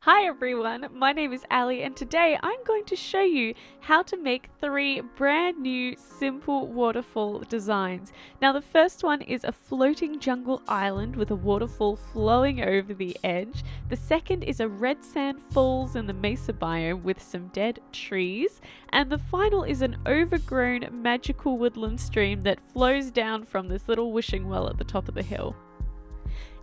Hi everyone, my name is Ali and today I'm going to show you how to make 3 brand new simple waterfall designs. Now the first one is a floating jungle island with a waterfall flowing over the edge. The second is a red sand falls in the Mesa Biome with some dead trees. And the final is an overgrown magical woodland stream that flows down from this little wishing well at the top of the hill.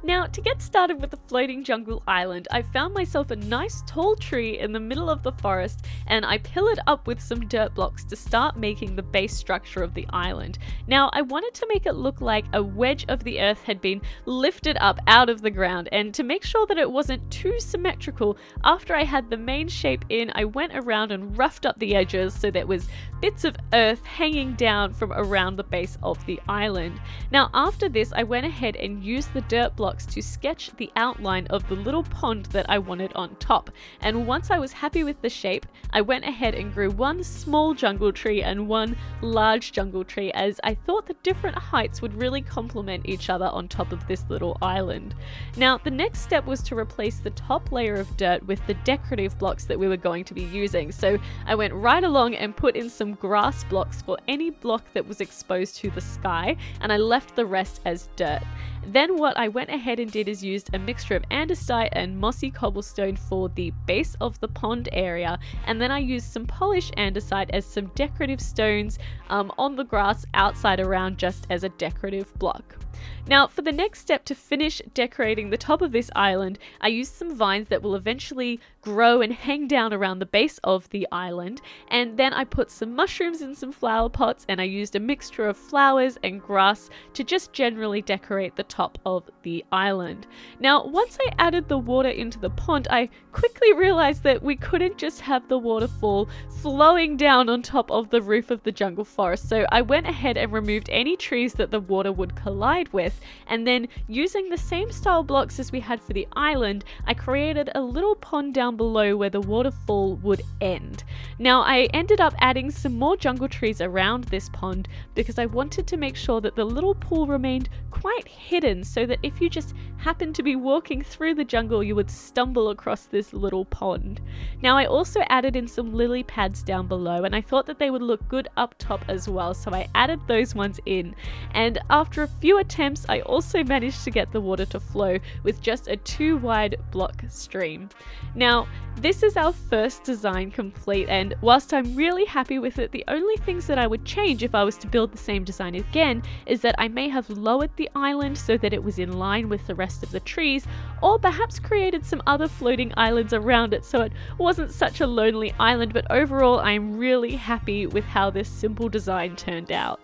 Now, to get started with the floating jungle island, I found myself a nice tall tree in the middle of the forest and I pillared up with some dirt blocks to start making the base structure of the island. Now, I wanted to make it look like a wedge of the earth had been lifted up out of the ground, and to make sure that it wasn't too symmetrical, after I had the main shape in, I went around and roughed up the edges so there was bits of earth hanging down from around the base of the island. Now, after this, I went ahead and used the dirt blocks to sketch the outline of the little pond that I wanted on top. And once I was happy with the shape, I went ahead and grew one small jungle tree and one large jungle tree, as I thought the different heights would really complement each other on top of this little island. Now, the next step was to replace the top layer of dirt with the decorative blocks that we were going to be using. So I went right along and put in some grass blocks for any block that was exposed to the sky, and I left the rest as dirt. Then what I went ahead and did is used a mixture of andesite and mossy cobblestone for the base of the pond area, and then I used some polished andesite as some decorative stones on the grass outside around, just as a decorative block. Now, for the next step to finish decorating the top of this island, I used some vines that will eventually grow and hang down around the base of the island, and then I put some mushrooms in some flower pots, and I used a mixture of flowers and grass to just generally decorate the top of the island. Now, once I added the water into the pond, I quickly realized that we couldn't just have the waterfall flowing down on top of the roof of the jungle forest, so I went ahead and removed any trees that the water would collide with, and then using the same style blocks as we had for the island, I created a little pond down below where the waterfall would end. Now, I ended up adding some more jungle trees around this pond because I wanted to make sure that the little pool remained quite hidden, so that if you just happened to be walking through the jungle, you would stumble across this little pond. Now, I also added in some lily pads down below, and I thought that they would look good up top as well, so I added those ones in. And after a few attempts, I also managed to get the water to flow with just a 2 wide block stream. Now, this is our first design complete, and whilst I'm really happy with it, the only things that I would change if I was to build the same design again is that I may have lowered the island so that it was in line with the rest of the trees, or perhaps created some other floating islands around it so it wasn't such a lonely island. But overall, I'm really happy with how this simple design turned out.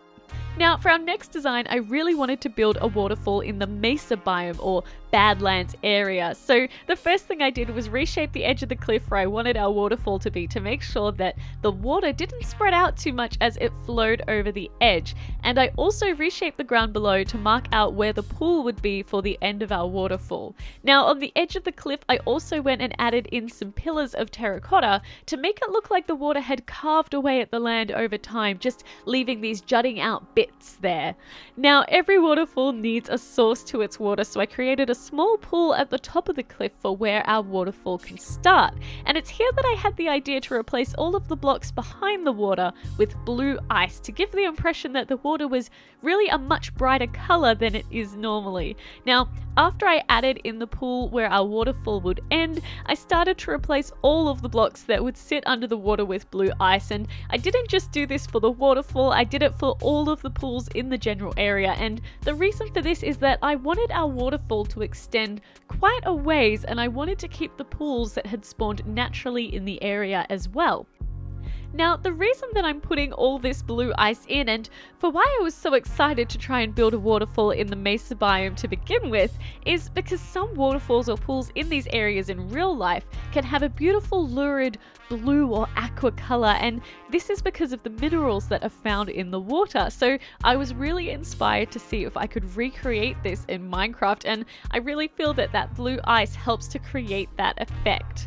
Now, for our next design, I really wanted to build a waterfall in the Mesa Biome, or Badlands area. So the first thing I did was reshape the edge of the cliff where I wanted our waterfall to be, to make sure that the water didn't spread out too much as it flowed over the edge. And I also reshaped the ground below to mark out where the pool would be for the end of our waterfall. Now, on the edge of the cliff, I also went and added in some pillars of terracotta to make it look like the water had carved away at the land over time, just leaving these jutting out bits there. Now, every waterfall needs a source to its water, so I created a small pool at the top of the cliff for where our waterfall can start. And it's here that I had the idea to replace all of the blocks behind the water with blue ice to give the impression that the water was really a much brighter color than it is normally. Now, after I added in the pool where our waterfall would end, I started to replace all of the blocks that would sit under the water with blue ice. And I didn't just do this for the waterfall, I did it for all of the pools in the general area. And the reason for this is that I wanted our waterfall to extend quite a ways, and I wanted to keep the pools that had spawned naturally in the area as well. Now, the reason that I'm putting all this blue ice in, and for why I was so excited to try and build a waterfall in the Mesa Biome to begin with, is because some waterfalls or pools in these areas in real life can have a beautiful lurid blue or aqua color, and this is because of the minerals that are found in the water. So I was really inspired to see if I could recreate this in Minecraft, and I really feel that that blue ice helps to create that effect.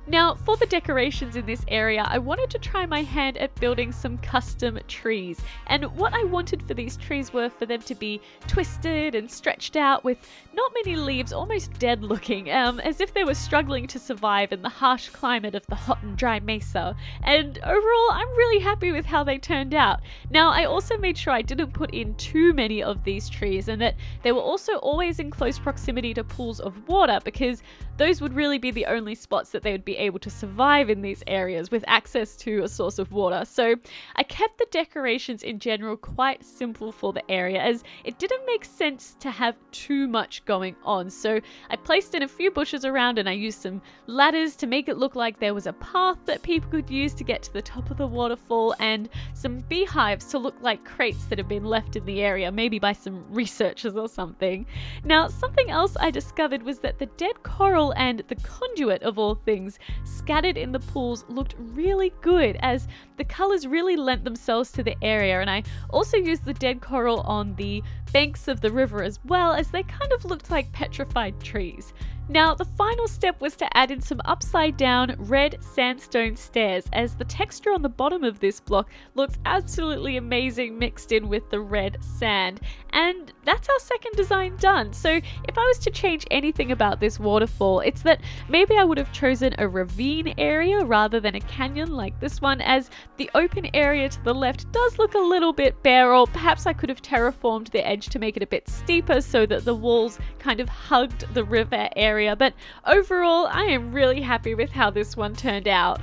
Now, for the decorations in this area, I wanted to try my hand at building some custom trees. And what I wanted for these trees were for them to be twisted and stretched out with not many leaves, almost dead looking, as if they were struggling to survive in the harsh climate of the hot and dry Mesa. And overall, I'm really happy with how they turned out. Now, I also made sure I didn't put in too many of these trees and that they were also always in close proximity to pools of water, because those would really be the only spots that they would be able to survive in these areas with access to a source of water. So I kept the decorations in general quite simple for the area, as it didn't make sense to have too much going on. So I placed in a few bushes around and I used some ladders to make it look like there was a path that people could use to get to the top of the waterfall, and some beehives to look like crates that have been left in the area, maybe by some researchers or something. Now, something else I discovered was that the dead coral and the conduit, of all things, scattered in the pools looked really good, as the colours really lent themselves to the area. And I also used the dead coral on the banks of the river as well, as they kind of looked like petrified trees. Now, the final step was to add in some upside down red sandstone stairs, as the texture on the bottom of this block looks absolutely amazing mixed in with the red sand. And that's our second design done. So if I was to change anything about this waterfall, it's that maybe I would have chosen a ravine area rather than a canyon like this one, as the open area to the left does look a little bit bare, or perhaps I could have terraformed the edge to make it a bit steeper so that the walls kind of hugged the river area. But overall, I am really happy with how this one turned out.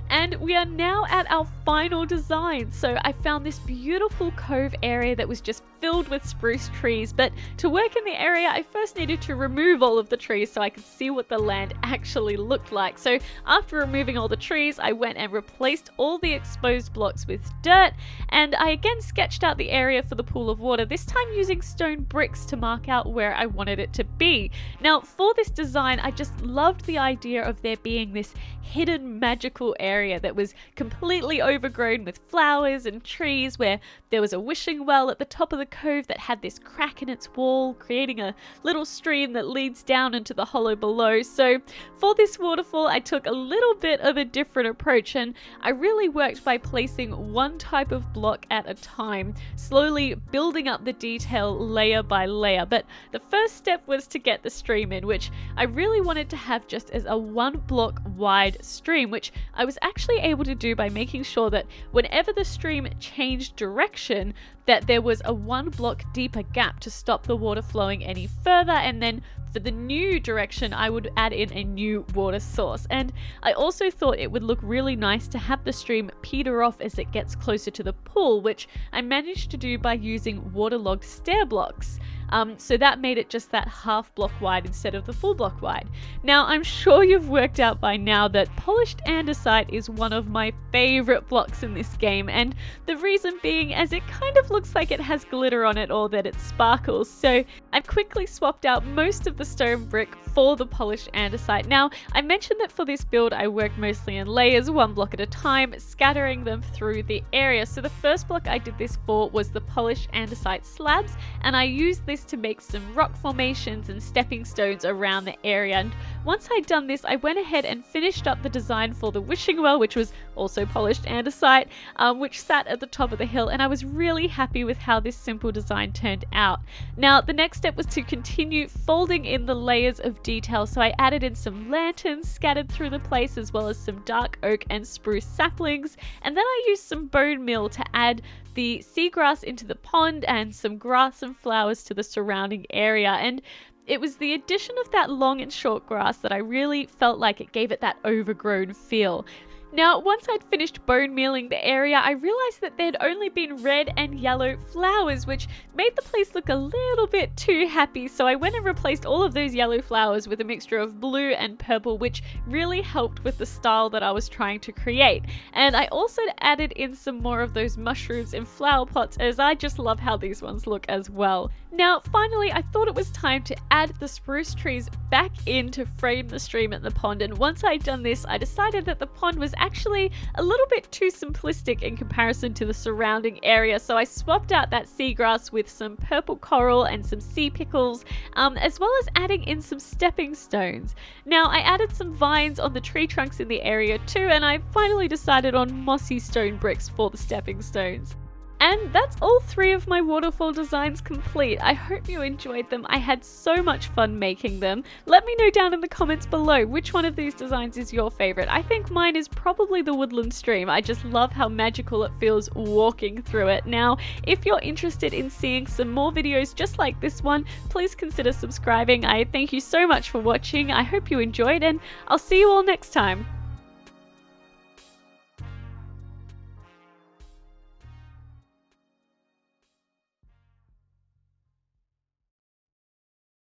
And we are now at our final design. So I found this beautiful cove area that was just filled with spruce trees, but to work in the area I first needed to remove all of the trees so I could see what the land actually looked like. So after removing all the trees, I went and replaced all the exposed blocks with dirt, and I again sketched out the area for the pool of water, this time using stone bricks to mark out where I wanted it to be. Now, for this design, I just loved the idea of there being this hidden magical area that was completely overgrown with flowers and trees, where there was a wishing well at the top of the cove that had this crack in its wall, creating a little stream that leads down into the hollow below. So for this waterfall, I took a little bit of a different approach, and I really worked by placing one type of block at a time, slowly building up the detail layer by layer. But the first step was to get the stream in, which I really wanted to have just as a 1 block wide stream, which I was actually able to do by making sure that whenever the stream changed direction, that there was a 1 block deeper gap to stop the water flowing any further, and then for the new direction I would add in a new water source. And I also thought it would look really nice to have the stream peter off as it gets closer to the pool, which I managed to do by using waterlogged stair blocks. So that made it just that half block wide instead of the full block wide. Now, I'm sure you've worked out by now that polished andesite is one of my favorite blocks in this game, and the reason being as it kind of looks like it has glitter on it, or that it sparkles. So I've quickly swapped out most of the stone brick for the polished andesite. Now, I mentioned that for this build I worked mostly in layers, 1 block at a time, scattering them through the area. So the first block I did this for was the polished andesite slabs, and I used this to make some rock formations and stepping stones around the area. And once I'd done this, I went ahead and finished up the design for the wishing well, which was also polished andesite, which sat at the top of the hill, and I was really happy with how this simple design turned out. Now, the next step was to continue folding in the layers of detail, so I added in some lanterns scattered through the place, as well as some dark oak and spruce saplings, and then I used some bone meal to add the seagrass into the pond and some grass and flowers to the surrounding area. And it was the addition of that long and short grass that I really felt like it gave it that overgrown feel. Now, once I'd finished bone mealing the area, I realized that there'd only been red and yellow flowers, which made the place look a little bit too happy. So I went and replaced all of those yellow flowers with a mixture of blue and purple, which really helped with the style that I was trying to create. And I also added in some more of those mushrooms in flower pots, as I just love how these ones look as well. Now, finally, I thought it was time to add the spruce trees back in to frame the stream at the pond. And once I'd done this, I decided that the pond was actually a little bit too simplistic in comparison to the surrounding area, so I swapped out that seagrass with some purple coral and some sea pickles, as well as adding in some stepping stones. Now, I added some vines on the tree trunks in the area too, and I finally decided on mossy stone bricks for the stepping stones. And that's all 3 of my waterfall designs complete. I hope you enjoyed them. I had so much fun making them. Let me know down in the comments below which one of these designs is your favorite. I think mine is probably the woodland stream. I just love how magical it feels walking through it. Now, if you're interested in seeing some more videos just like this one, please consider subscribing. I thank you so much for watching. I hope you enjoyed, and I'll see you all next time.